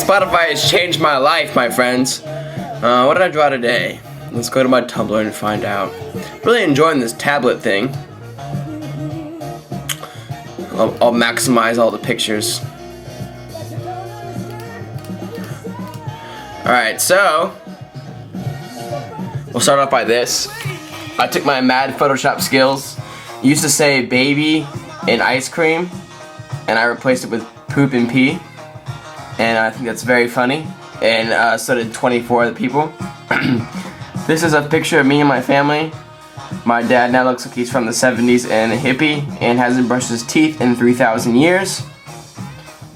Spotify has changed my life, my friends. What did I draw today? Let's go to my Tumblr and find out. Really enjoying this tablet thing. I'll maximize all the pictures. Alright, so we'll start off by this. I took my mad Photoshop skills, used to say baby and ice cream, and I replaced it with poop and pee. And I think that's very funny. And so did 24 other people. This is a picture of me and my family. My dad now looks like he's from the 70s and a hippie and hasn't brushed his teeth in 3,000 years.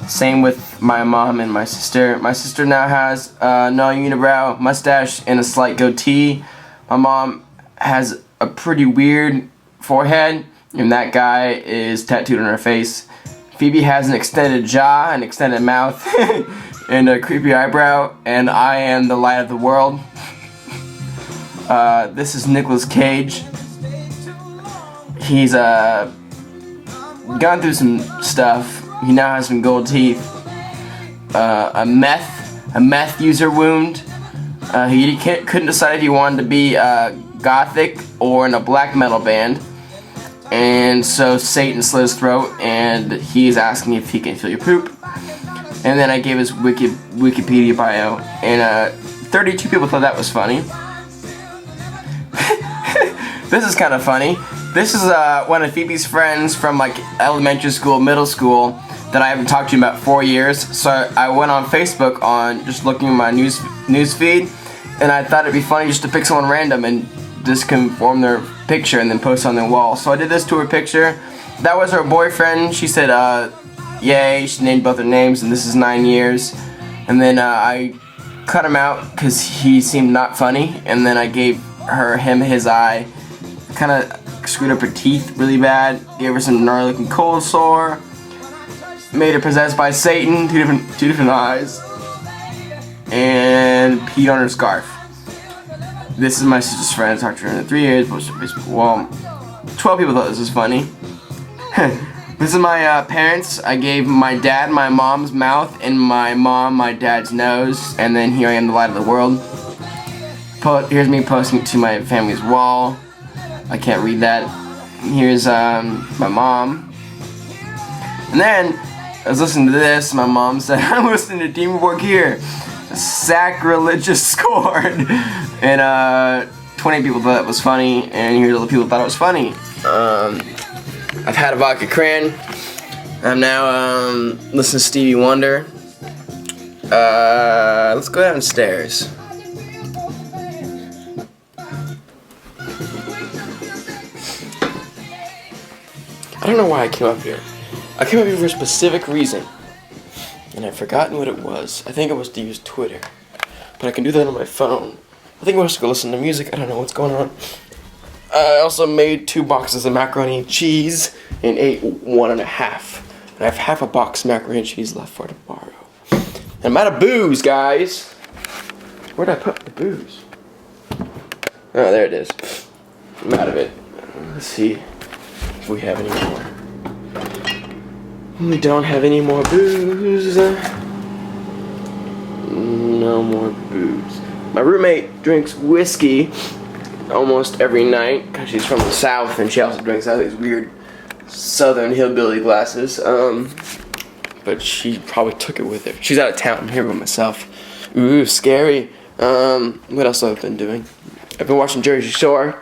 Same with my mom and my sister. My sister now has no unibrow, mustache, and a slight goatee. My mom has a pretty weird forehead, and that guy is tattooed on her face. Phoebe has an extended jaw, an extended mouth, and a creepy eyebrow, and I am the light of the world. This is Nicolas Cage. He's gone through some stuff. He now has some gold teeth. A meth user wound. He couldn't decide if he wanted to be gothic or in a black metal band. And so Satan slit his throat, and he's asking if he can feel your poop. And then I gave his Wikipedia bio, and 32 people thought that was funny. This is kind of funny. This is one of Phoebe's friends from like elementary school, middle school, that I haven't talked to in about 4 years. So I went on Facebook on just looking at my news feed, and I thought it'd be funny just to pick someone random and just conform their picture and then post on their wall. So I did this to her picture. That was her boyfriend. She said, yay. She named both their names, and this is 9 years. And then I cut him out because he seemed not funny, and then I gave him his eye. Kind of screwed up her teeth really bad. Gave her some gnarly looking cold sore. Made her possessed by Satan. Two different eyes. And peed on her scarf. This is my sister's friend. Talked to her in 3 years. Posted on Facebook. Well, 12 people thought this was funny. This is my parents. I gave my dad my mom's mouth and my mom my dad's nose. And then here I am, the light of the world. Here's me posting it to my family's wall. I can't read that. Here's my mom. And then I was listening to this. My mom said, I'm listening to Demon Borg here. Sacrilegious scored. And 20 people thought that was funny. And here's all the people that thought it was funny. I've had a vodka cran. I'm now listening to Stevie Wonder. Let's go downstairs. I don't know why I came up here. I came up here for a specific reason, and I've forgotten what it was. I think it was to use Twitter, but I can do that on my phone. I think I was to go listen to music. I don't know what's going on. I also made 2 boxes of macaroni and cheese and ate 1.5. And I have half a box of macaroni and cheese left for tomorrow. And I'm out of booze, guys. Where'd I put the booze? Oh, there it is. I'm out of it. Let's see if we have any more. We don't have any more booze. No more booze. My roommate drinks whiskey almost every night because she's from the South, and she also drinks out of these weird Southern hillbilly glasses. But she probably took it with her. She's out of town. I'm here by myself. Ooh, scary. What else have I been doing? I've been watching Jersey Shore.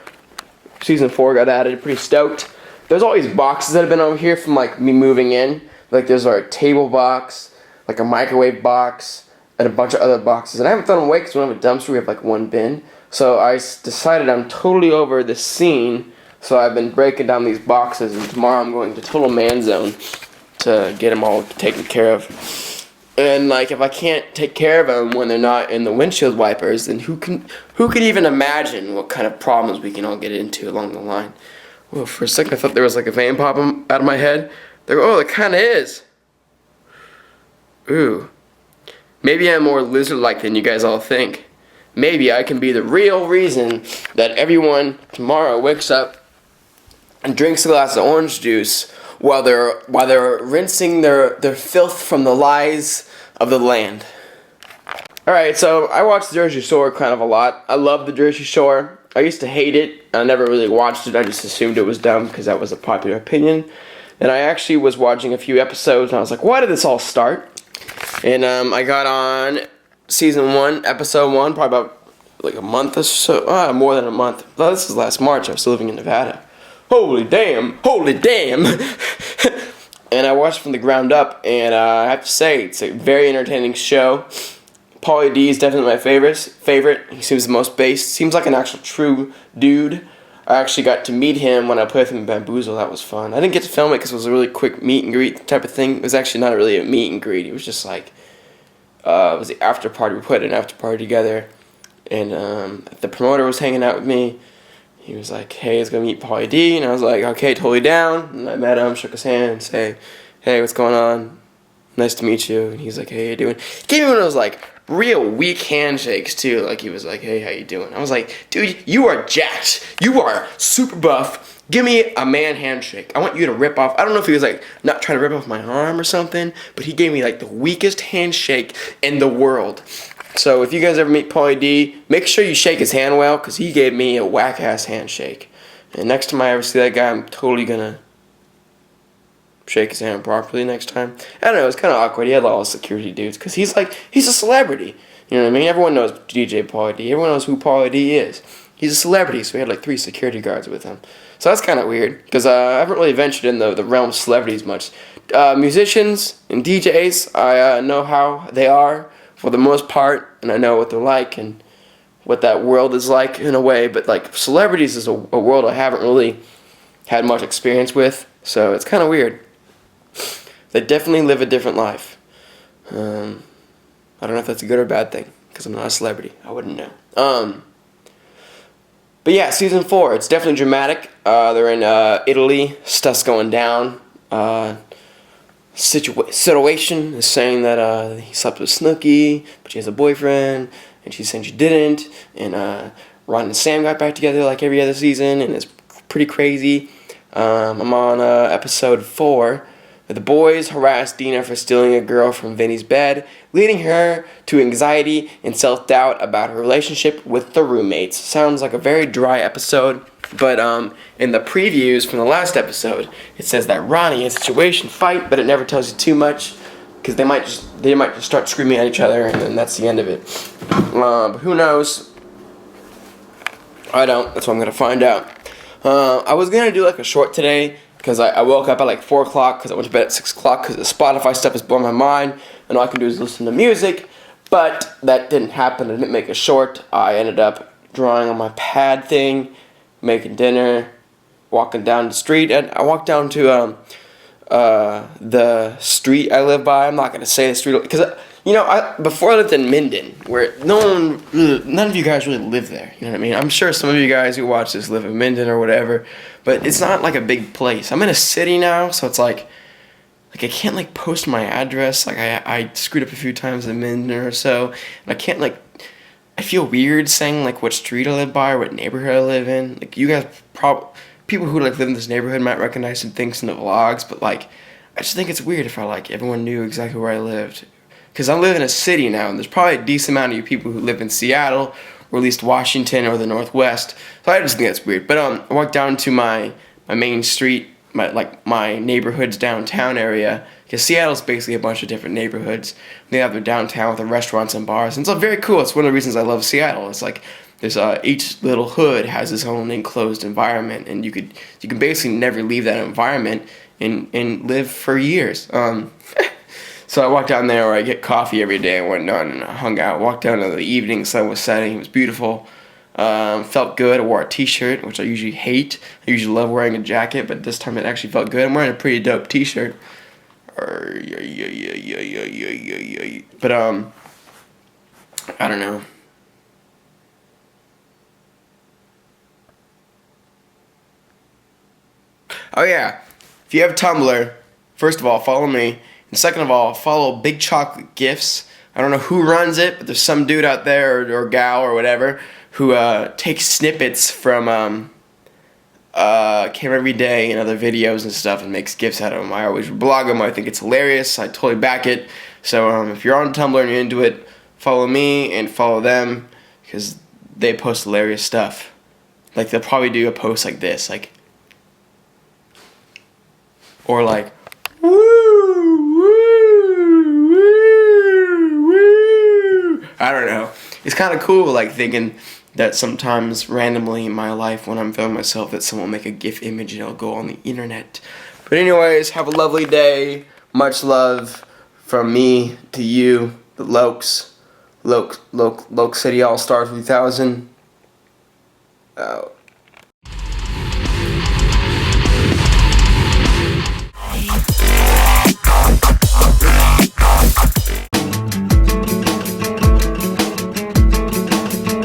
Season 4 got added. Pretty stoked. There's all these boxes that have been over here from like me moving in. Like there's our table box, like a microwave box, and a bunch of other boxes. And I haven't thrown them away because we don't have a dumpster. We have like 1 bin. So I decided I'm totally over this scene. So I've been breaking down these boxes, and tomorrow I'm going to Total Man Zone to get them all taken care of. And like if I can't take care of them when they're not in the windshield wipers, then who can even imagine what kind of problems we can all get into along the line? Well, for a second I thought there was like a vein popping out of my head. Oh, it kind of is. Ooh. Maybe I'm more lizard-like than you guys all think. Maybe I can be the real reason that everyone tomorrow wakes up and drinks a glass of orange juice while they're rinsing their filth from the lies of the land. Alright, so I watched the Jersey Shore kind of a lot. I love the Jersey Shore. I used to hate it. I never really watched it. I just assumed it was dumb because that was a popular opinion. And I actually was watching a few episodes and I was like, why did this all start? And I got on season 1, episode 1, probably about like a month or so. More than a month. Well, this is last March. I was still living in Nevada. Holy damn! Holy damn! And I watched it from the ground up, and I have to say, it's a very entertaining show. Pauly D is definitely my favorite. He seems the most based. Seems like an actual true dude. I actually got to meet him when I played with him in Bamboozle. That was fun. I didn't get to film it because it was a really quick meet and greet type of thing. It was actually not really a meet and greet. It was just like, it was the after party. We put an after party together, and the promoter was hanging out with me. He was like, hey, let's go meet Pauly D. And I was like, okay, totally down. And I met him, shook his hand, say, hey, what's going on? Nice to meet you. And he's like, hey, how you doing? He gave me one of those, like, real weak handshakes, too. Like, he was like, hey, how you doing? I was like, dude, you are jacked. You are super buff. Give me a man handshake. I want you to rip off. I don't know if he was, like, not trying to rip off my arm or something, but he gave me, like, the weakest handshake in the world. So if you guys ever meet Pauly D, make sure you shake his hand well, because he gave me a whack-ass handshake. And next time I ever see that guy, I'm totally gonna shake his hand properly next time. I don't know, it's kind of awkward. He had all the security dudes, because he's a celebrity. You know what I mean? Everyone knows DJ Pauly D. Everyone knows who Pauly D is. He's a celebrity, so he had like 3 security guards with him. So that's kind of weird, because I haven't really ventured in the realm of celebrities much. Musicians and DJs, I know how they are, for the most part, and I know what they're like and what that world is like in a way, but like celebrities is a world I haven't really had much experience with, so it's kind of weird. They definitely live a different life. I don't know if that's a good or bad thing, because I'm not a celebrity. I wouldn't know. But yeah, season 4, it's definitely dramatic. They're in Italy, stuff's going down. Situation is saying that he slept with Snooki, but she has a boyfriend, and she's saying she didn't, and Ron and Sam got back together like every other season, and it's pretty crazy. I'm on episode 4. The boys harass Dina for stealing a girl from Vinny's bed, leading her to anxiety and self-doubt about her relationship with the roommates. Sounds like a very dry episode, but in the previews from the last episode, it says that Ronnie and Situation fight, but it never tells you too much, because they might just start screaming at each other, and then that's the end of it. But who knows? I don't. That's what I'm gonna find out. I was gonna do like a short today, because I woke up at like 4 o'clock because I went to bed at 6 o'clock because the Spotify stuff is blowing my mind and all I can do is listen to music, but that didn't happen. I didn't make a short. I ended up drawing on my pad thing, making dinner, walking down the street, and I walked down to the street I live by. I'm not going to say the street because, before I lived in Minden, where none of you guys really live there, you know what I mean? I'm sure some of you guys who watch this live in Minden or whatever, but it's not like a big place. I'm in a city now, so it's like I can't like post my address. Like I screwed up a few times in Minden or so, and I can't I feel weird saying like what street I live by or what neighborhood I live in. Like you guys people who live in this neighborhood might recognize some things in the vlogs, but I just think it's weird if everyone knew exactly where I lived. Because I live in a city now, and there's probably a decent amount of you people who live in Seattle, or at least Washington, or the Northwest. So I just think that's weird. But I walked down to my main street, my neighborhood's downtown area, because Seattle's basically a bunch of different neighborhoods. They have their downtown with the restaurants and bars, and it's very cool. It's one of the reasons I love Seattle. It's like there's each little hood has its own enclosed environment, and you can basically never leave that environment and live for years. So I walked down there where I get coffee every day and whatnot, and I hung out. Walked down in the evening, sun was setting, it was beautiful. Felt good. I wore a t-shirt, which I usually hate. I usually love wearing a jacket, but this time it actually felt good. I'm wearing a pretty dope t-shirt. But I don't know. Oh yeah, if you have Tumblr, first of all, follow me. And second of all, follow Big Chocolate Gifts. I don't know who runs it, but there's some dude out there, or gal, or whatever, who takes snippets from Camera Every Day and other videos and stuff and makes gifts out of them. I always blog them. I think it's hilarious. I totally back it. So if you're on Tumblr and you're into it, follow me and follow them, because they post hilarious stuff. Like, they'll probably do a post like this, like, or like, woo, woo, woo, woo. I don't know. It's kind of cool, like, thinking that sometimes randomly in my life when I'm filming myself that someone will make a GIF image and it'll go on the internet. But anyways, have a lovely day. Much love from me to you, the LOCC City All-Stars 3000. Out.